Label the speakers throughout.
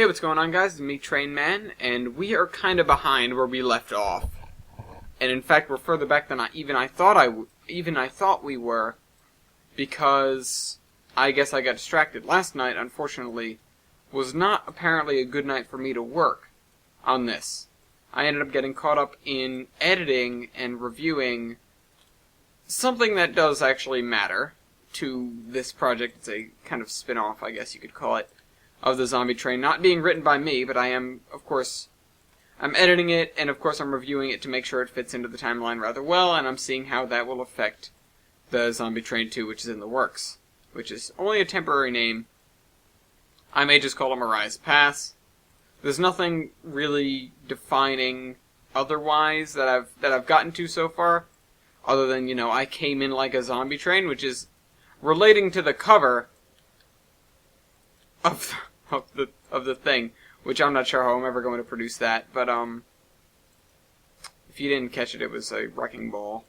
Speaker 1: Hey, what's going on, guys? It's me, Train Man, and we are kind of behind where we left off. And in fact, we're further back than I thought we were, because I guess I got distracted. Last night, unfortunately, was not apparently a good night for me to work on this. I ended up getting caught up in editing and reviewing something that does actually matter to this project. It's a kind of spin-off, I guess you could call it, of the Zombie Train. Not being written by me, but I am, of course, I'm editing it, and of course I'm reviewing it to make sure it fits into the timeline rather well, and I'm seeing how that will affect the Zombie Train 2, which is in the works, which is only a temporary name. I may just call it Arise Pass. There's nothing really defining otherwise that I've gotten to so far, other than, you know, I came in like a zombie train, which is relating to the cover of the thing, which I'm not sure how I'm ever going to produce that, but if you didn't catch it, it was a Wrecking Ball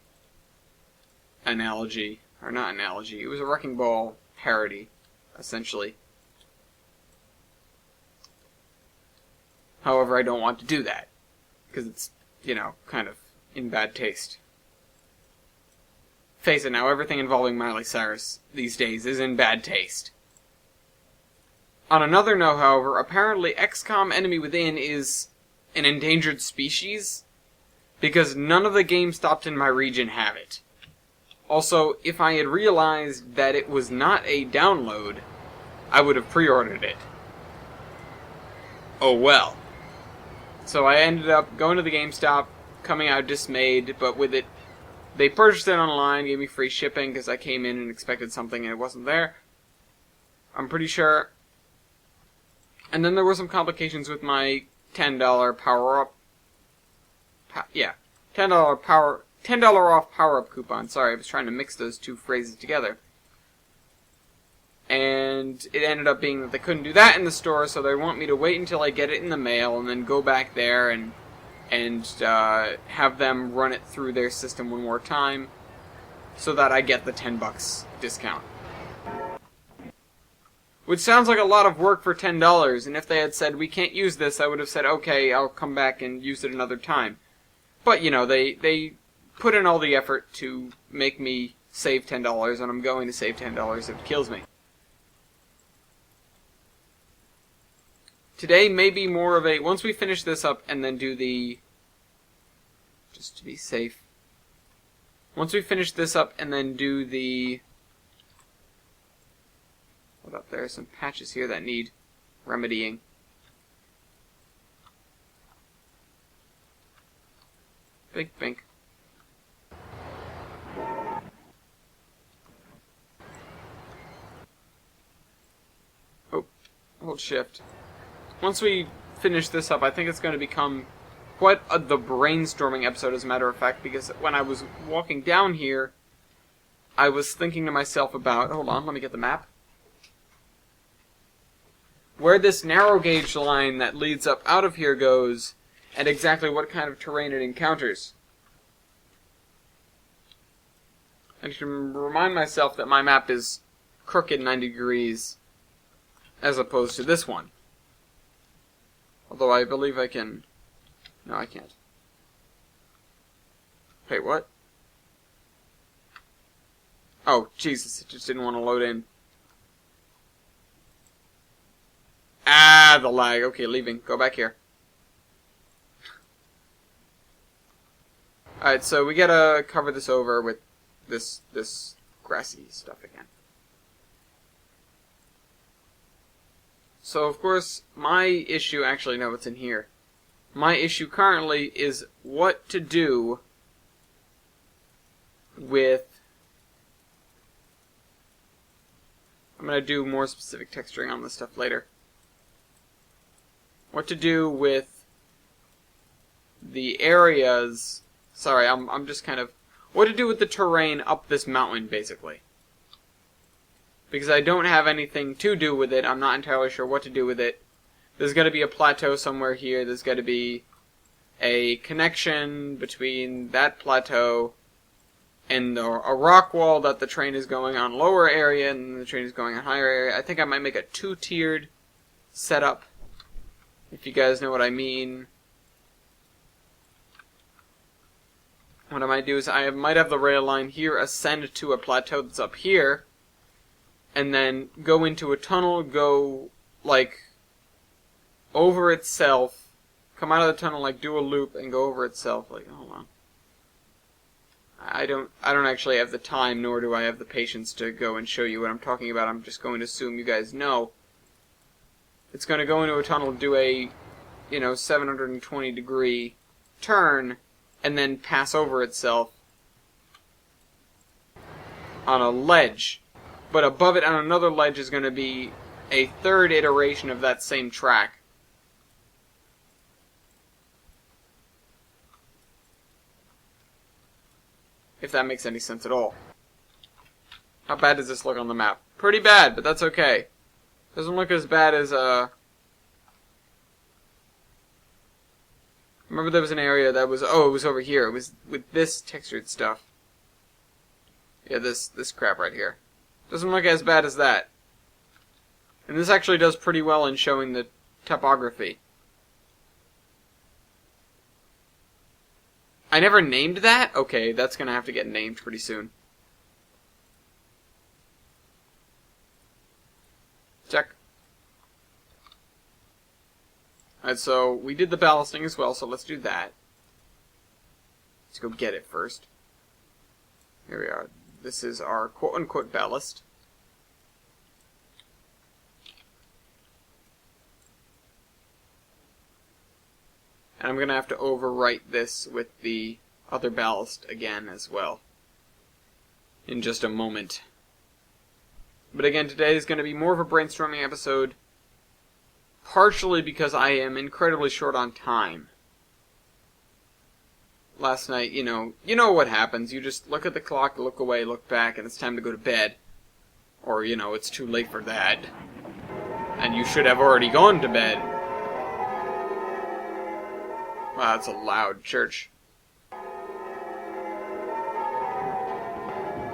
Speaker 1: analogy, or not analogy, it was a Wrecking Ball parody, essentially. However, I don't want to do that, because it's, you know, kind of in bad taste. Face it now, everything involving Miley Cyrus these days is in bad taste. On another note, however, apparently XCOM Enemy Within is an endangered species, because none of the GameStops in my region have it. Also, if I had realized that it was not a download, I would have pre-ordered it. Oh well. So I ended up going to the GameStop, coming out dismayed, but with it, they purchased it online, gave me free shipping, because I came in and expected something and it wasn't there. I'm pretty sure. And then there were some complications with my $10 power-up. $10 off power-up coupon. Sorry, I was trying to mix those two phrases together. And it ended up being that they couldn't do that in the store, so they want me to wait until I get it in the mail and then go back there and have them run it through their system one more time so that I get the $10 discount. Which sounds like a lot of work for $10, and if they had said, we can't use this, I would have said, okay, I'll come back and use it another time. But, you know, they put in all the effort to make me save $10, and I'm going to save $10 if it kills me. Today may be more of a, once we finish this up and then do the, just to be safe, once we finish this up and then do the, hold up, there are some patches here that need remedying. Bink, bink. Oh, hold shift. Once we finish this up, I think it's going to become quite the brainstorming episode, as a matter of fact, because when I was walking down here, I was thinking to myself about, hold on, let me get the map, where this narrow gauge line that leads up out of here goes, and exactly what kind of terrain it encounters. I should remind myself that my map is crooked 90 degrees, as opposed to this one. Although I believe I can... No, I can't. Wait, what? Oh, Jesus, it just didn't want to load in. Ah, the lag. Okay, leaving. Go back here. Alright, so we gotta cover this over with this grassy stuff again. So, of course, my issue... Actually, no, it's in here. My issue currently is what to do with... I'm going to do more specific texturing on this stuff later. What to do with the areas... Sorry, I'm just kind of... What to do with the terrain up this mountain, basically. Because I don't have anything to do with it. I'm not entirely sure what to do with it. There's got to be a plateau somewhere here. There's got to be a connection between that plateau and a rock wall that the train is going on lower area and the train is going on higher area. I think I might make a two-tiered setup if you guys know what I mean. What I might do is I might have the rail line here ascend to a plateau that's up here, and then go into a tunnel, go, like, over itself, come out of the tunnel, like, do a loop, and go over itself. Like, hold on. I don't actually have the time, nor do I have the patience to go and show you what I'm talking about. I'm just going to assume you guys know. It's going to go into a tunnel, do a, 720 degree turn, and then pass over itself on a ledge. But above it on another ledge is going to be a third iteration of that same track. If that makes any sense at all. How bad does this look on the map? Pretty bad, but that's okay. Doesn't look as bad as, remember there was an area that was, it was over here. It was with this textured stuff. Yeah, this crap right here. Doesn't look as bad as that. And this actually does pretty well in showing the topography. I never named that? Okay, that's gonna have to get named pretty soon. Check. Alright, so we did the ballasting as well, so let's do that. Let's go get it first. Here we are. This is our quote-unquote ballast. And I'm going to have to overwrite this with the other ballast again as well. In just a moment. But again, today is going to be more of a brainstorming episode. Partially because I am incredibly short on time. Last night, you know what happens. You just look at the clock, look away, look back, and it's time to go to bed. Or, it's too late for that. And you should have already gone to bed. Wow, that's a loud church.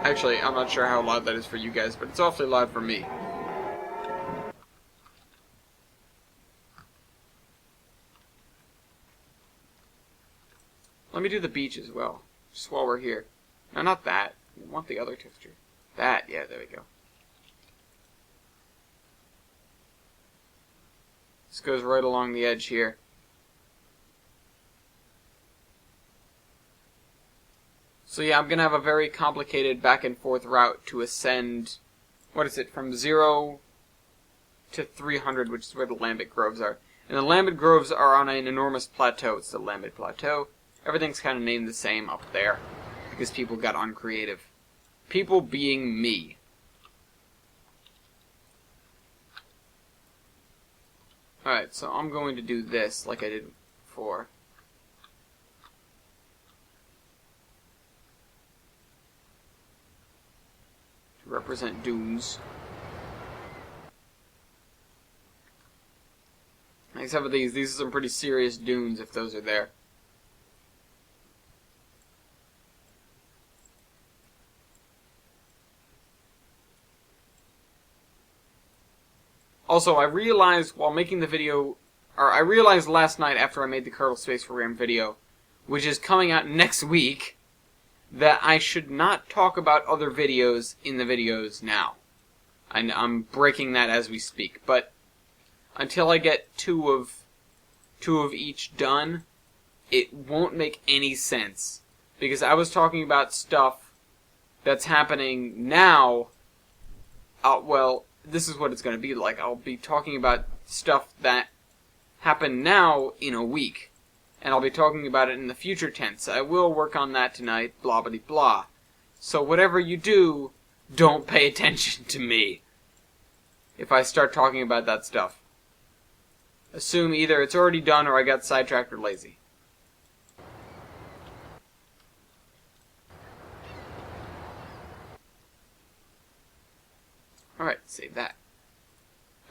Speaker 1: Actually, I'm not sure how loud that is for you guys, but it's awfully loud for me. Let me do the beach as well, just while we're here. No, not that. I want the other texture. That, yeah, there we go. This goes right along the edge here. So yeah, I'm going to have a very complicated back and forth route to ascend, from 0 to 300, which is where the Lambent Groves are. And the Lambent Groves are on an enormous plateau. It's the Lambent Plateau. Everything's kind of named the same up there, because people got uncreative. People being me. Alright, so I'm going to do this like I did before. To represent dunes. Except for these are some pretty serious dunes if those are there. Also, I realized while making the video, I realized last night after I made the Kerbal Space Program video, which is coming out next week, that I should not talk about other videos in the videos now. I'm breaking that as we speak, but until I get two of each done, it won't make any sense. Because I was talking about stuff that's happening now, this is what it's going to be like. I'll be talking about stuff that happened now in a week. And I'll be talking about it in the future tense. I will work on that tonight, blah blah blah. So whatever you do, don't pay attention to me if I start talking about that stuff. Assume either it's already done or I got sidetracked or lazy. Alright, save that.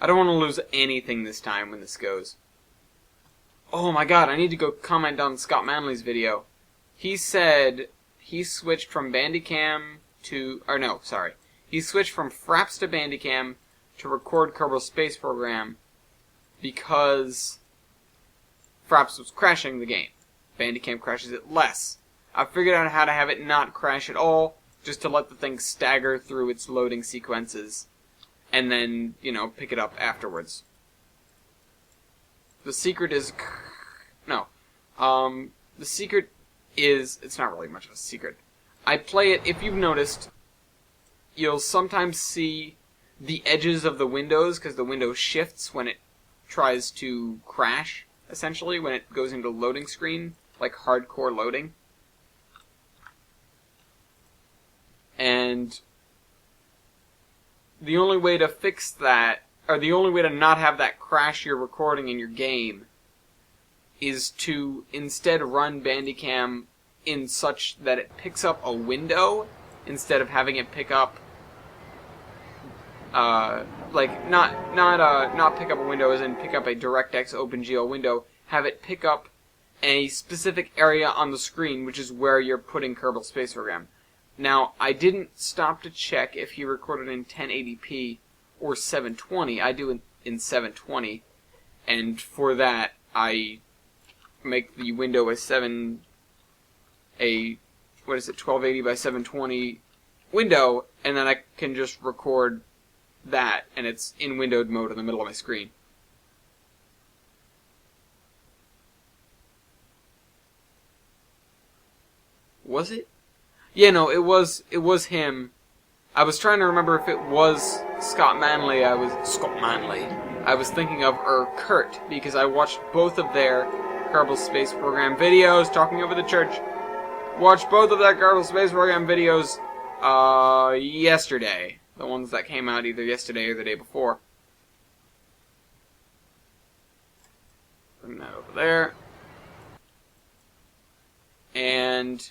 Speaker 1: I don't want to lose anything this time when this goes. Oh my god, I need to go comment on Scott Manley's video. He said he switched from Bandicam to... He switched from Fraps to Bandicam to record Kerbal Space Program because Fraps was crashing the game. Bandicam crashes it less. I figured out how to have it not crash at all, just to let the thing stagger through its loading sequences, and then, pick it up afterwards. The secret is... No. The secret is... It's not really much of a secret. I play it, if you've noticed, you'll sometimes see the edges of the windows, because the window shifts when it tries to crash, essentially, when it goes into loading screen, like hardcore loading. And the only way to fix that, or the only way to not have that crash your recording in your game, is to instead run Bandicam in such that it picks up a window instead of having it pick up, not pick up a window as in pick up a DirectX OpenGL window. Have it pick up a specific area on the screen, which is where you're putting Kerbal Space Program. Now, I didn't stop to check if he recorded in 1080p or 720. I do in 720, and for that, I make the window a 1280 by 720 window, and then I can just record that, and it's in windowed mode in the middle of my screen. Was it? Yeah, no, it was him. I was trying to remember if it was Scott Manley. I was thinking of Kurt, because I watched both of their Kerbal Space Program videos, talking over the church. Watched both of their Kerbal Space Program videos, yesterday. The ones that came out either yesterday or the day before. Bring that over there. And...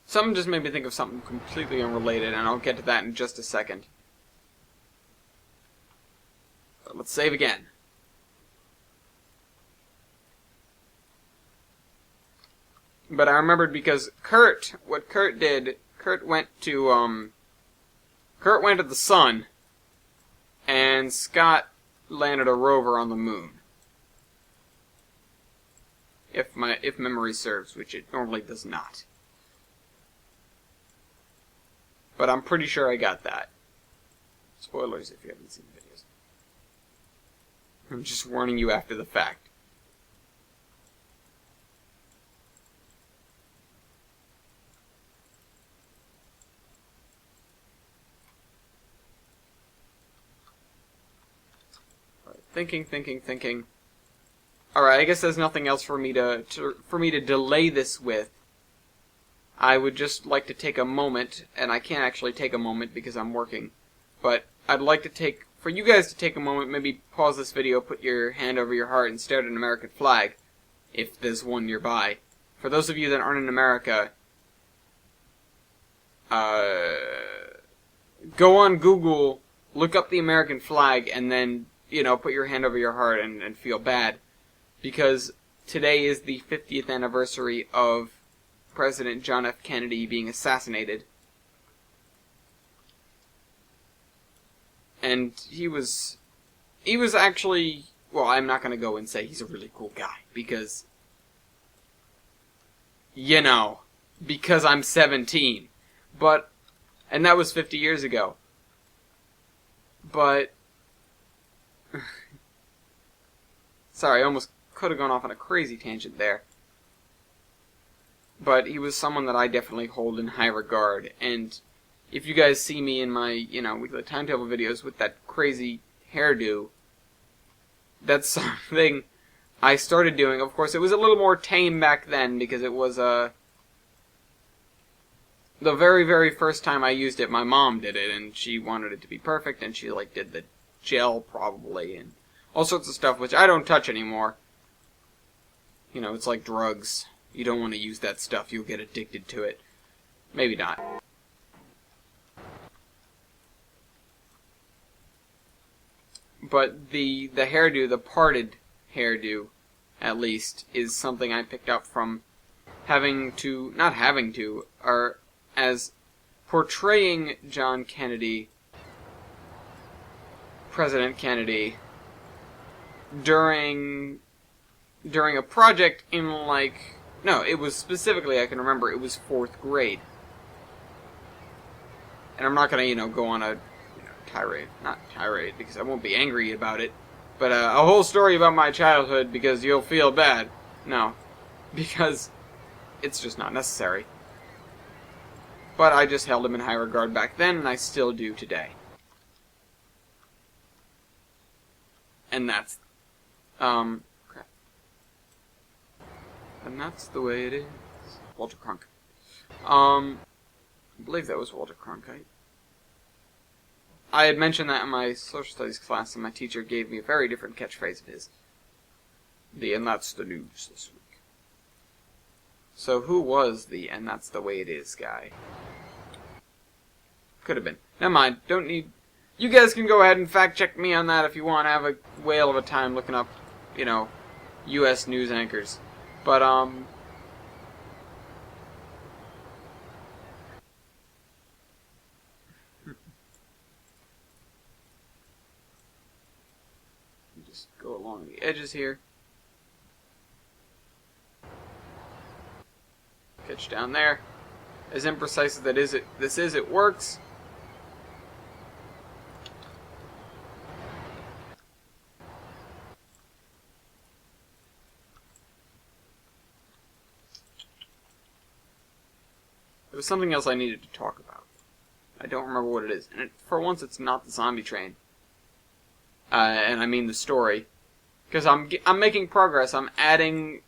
Speaker 1: something just made me think of something completely unrelated, and I'll get to that in just a second. But let's save again. But I remembered because what Kurt did, Kurt went to the sun, and Scott landed a rover on the moon. If memory serves, which it normally does not. But I'm pretty sure I got that. Spoilers if you haven't seen the videos. I'm just warning you after the fact. Alright, thinking. Alright, I guess there's nothing else for me to delay this with. I would just like to take a moment, and I can't actually take a moment because I'm working, but I'd like for you guys to take a moment, maybe pause this video, put your hand over your heart, and stare at an American flag, if there's one nearby. For those of you that aren't in America, go on Google, look up the American flag, and then, put your hand over your heart and feel bad. Because today is the 50th anniversary of President John F. Kennedy being assassinated. And he was actually, well, I'm not going to go and say he's a really cool guy, because, because I'm 17. But, and that was 50 years ago. But, sorry, I almost could have gone off on a crazy tangent there. But he was someone that I definitely hold in high regard, and if you guys see me in my, weekly timetable videos with that crazy hairdo, that's something I started doing. Of course, it was a little more tame back then, because it was, the very, very first time I used it, my mom did it, and she wanted it to be perfect, and she, did the gel, probably, and all sorts of stuff, which I don't touch anymore. It's like drugs. You don't want to use that stuff, you'll get addicted to it. Maybe not. But the hairdo, the parted hairdo, at least, is something I picked up from not having to, or as portraying John Kennedy, President Kennedy, during a project in, like, no, it was specifically, I can remember, it was 4th grade. And I'm not gonna, go on a tirade. Not tirade, because I won't be angry about it. But a whole story about my childhood because you'll feel bad. No. Because it's just not necessary. But I just held him in high regard back then, and I still do today. And that's... crap. And that's the way it is. Walter Cronkite. I believe that was Walter Cronkite. I had mentioned that in my social studies class, and my teacher gave me a very different catchphrase of his. And that's the news this week. So who was the and that's the way it is guy? Could have been. Never mind. Don't need... You guys can go ahead and fact check me on that if you want to have a whale of a time looking up, U.S. news anchors. But, just go along the edges here. Pitch down there. As imprecise as this is, it works. There was something else I needed to talk about. I don't remember what it is. And for once, it's not the zombie train. And I mean the story. Because I'm making progress. I'm adding,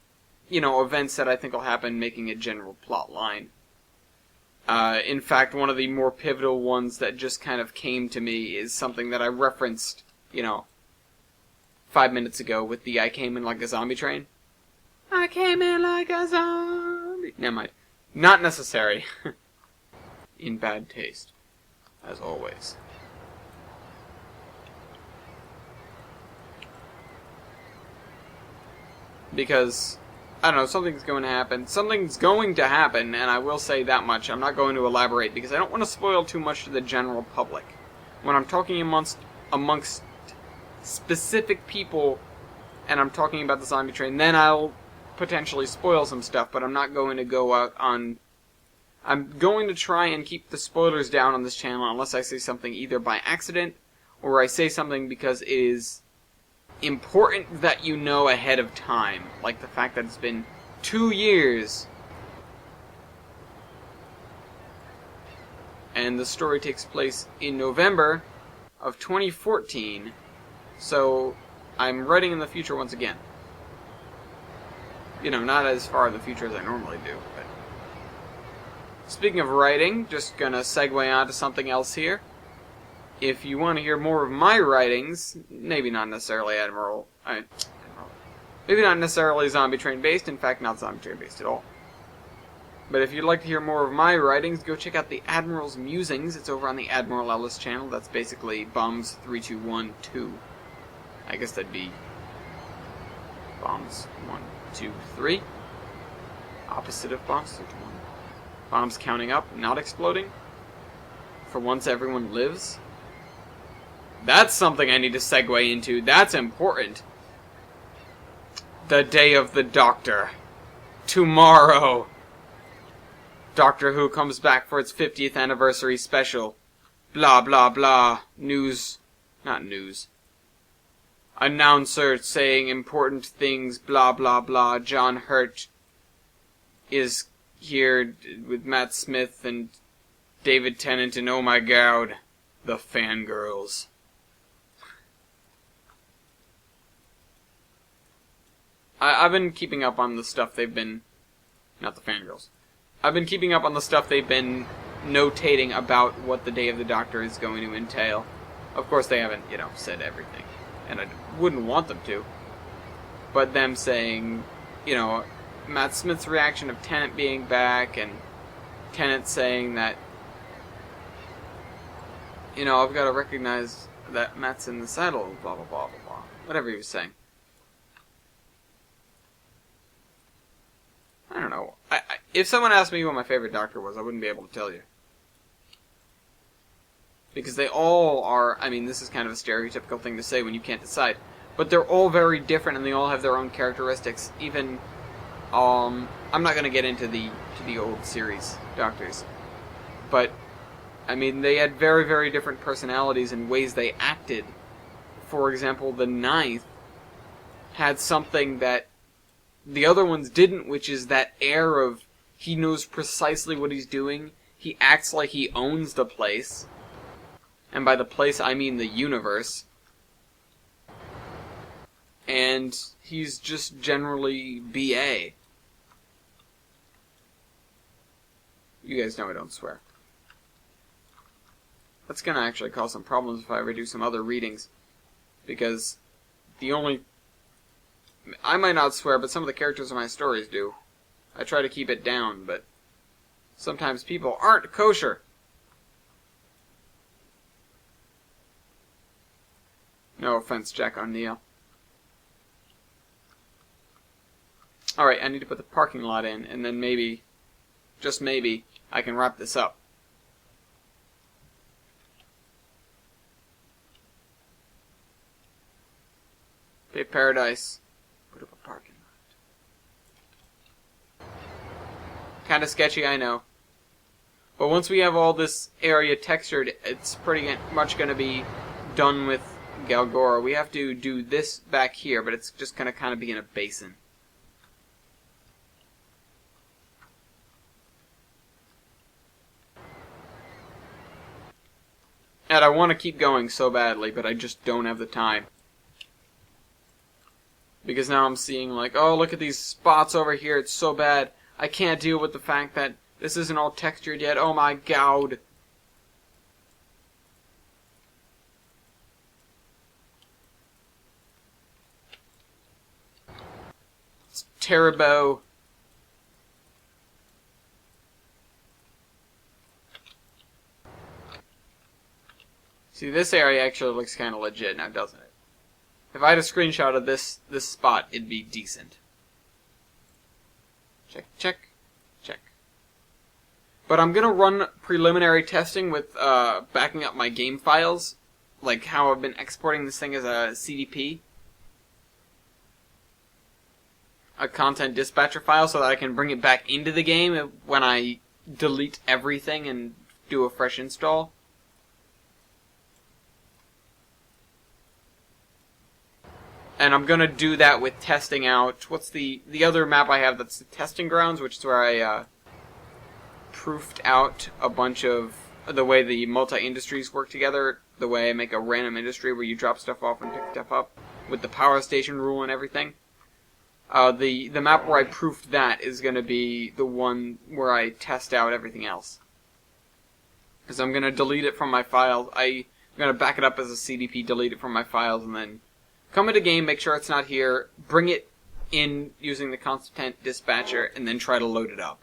Speaker 1: events that I think will happen, making a general plot line. In fact, one of the more pivotal ones that just kind of came to me is something that I referenced, 5 minutes ago with the I came in like a zombie train. I came in like a zombie. Never mind. Not necessary. In bad taste. As always. Because, I don't know, something's going to happen. Something's going to happen, and I will say that much. I'm not going to elaborate, because I don't want to spoil too much to the general public. When I'm talking amongst specific people, and I'm talking about the zombie train, then I'll potentially spoil some stuff, but I'm not going to go out on... I'm going to try and keep the spoilers down on this channel unless I say something either by accident, or I say something because it is important that you know ahead of time. Like the fact that it's been 2 years. And the story takes place in November of 2014. So, I'm writing in the future once again. Not as far in the future as I normally do, but... Speaking of writing, just gonna segue on to something else here. If you want to hear more of my writings, maybe not necessarily maybe not necessarily zombie train based, in fact not zombie train based at all. But if you'd like to hear more of my writings, go check out the Admiral's Musings. It's over on the Admiral Ellis channel. That's basically Bombs 3212. I guess that'd be Bombs 1, 2, 3. Opposite of Bombs 2, 1. Bombs counting up, not exploding. For once everyone lives. That's something I need to segue into. That's important. The Day of the Doctor. Tomorrow. Doctor Who comes back for its 50th anniversary special. Blah, blah, blah. News. Not news. Announcer saying important things. Blah, blah, blah. John Hurt is here with Matt Smith and David Tennant and oh my god, the fangirls. I've been keeping up on the stuff they've been... Not the fangirls. I've been keeping up on the stuff they've been notating about what the Day of the Doctor is going to entail. Of course they haven't, said everything. And I wouldn't want them to. But them saying, Matt Smith's reaction of Tennant being back, and Tennant saying that, I've got to recognize that Matt's in the saddle, blah, blah, blah, blah, blah. Whatever he was saying. I don't know. if someone asked me what my favorite Doctor was, I wouldn't be able to tell you. Because they all are, I mean, this is kind of a stereotypical thing to say when you can't decide. But they're all very different and they all have their own characteristics. Even, I'm not going to get into the old series Doctors. But, I mean, they had very, very different personalities and ways they acted. For example, the Ninth had something that the other ones didn't, which is that air of he knows precisely what he's doing. He acts like he owns the place. And by the place, I mean the universe. And he's just generally B.A. You guys know I don't swear. That's gonna actually cause some problems if I ever do some other readings. Because I might not swear, but some of the characters in my stories do. I try to keep it down, but sometimes people aren't kosher. No offense, Jack O'Neill. Alright, I need to put the parking lot in, and then maybe, just maybe, I can wrap this up. Bay Paradise. Put up a parking lot. Kinda sketchy, I know. But once we have all this area textured, it's pretty much gonna be done with Galgora. We have to do this back here, but it's just gonna kind of be in a basin. And I want to keep going so badly, but I just don't have the time. Because now I'm seeing like, oh, look at these spots over here, it's so bad. I can't deal with the fact that this isn't all textured yet. Oh my god. It's terrible. See, this area actually looks kind of legit now, doesn't it? If I had a screenshot of this spot, it'd be decent. Check, check, check. But I'm gonna run preliminary testing with backing up my game files, like how I've been exporting this thing as a CDP, a content dispatcher file, so that I can bring it back into the game when I delete everything and do a fresh install. And I'm gonna do that with testing out, what's the other map I have that's the testing grounds, which is where I proofed out a bunch of the way the multi-industries work together, the way I make a random industry where you drop stuff off and pick stuff up, with the power station rule and everything. The map where I proofed that is gonna be the one where I test out everything else. Because I'm gonna delete it from my files, I'm gonna back it up as a CDP, delete it from my files, and then come into game, make sure it's not here, bring it in using the content dispatcher, and then try to load it up.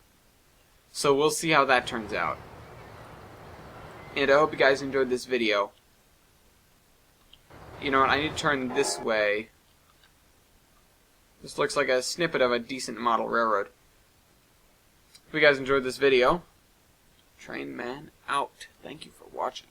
Speaker 1: So we'll see how that turns out. And I hope you guys enjoyed this video. You know what, I need to turn this way. This looks like a snippet of a decent model railroad. If you guys enjoyed this video, Train Man out. Thank you for watching.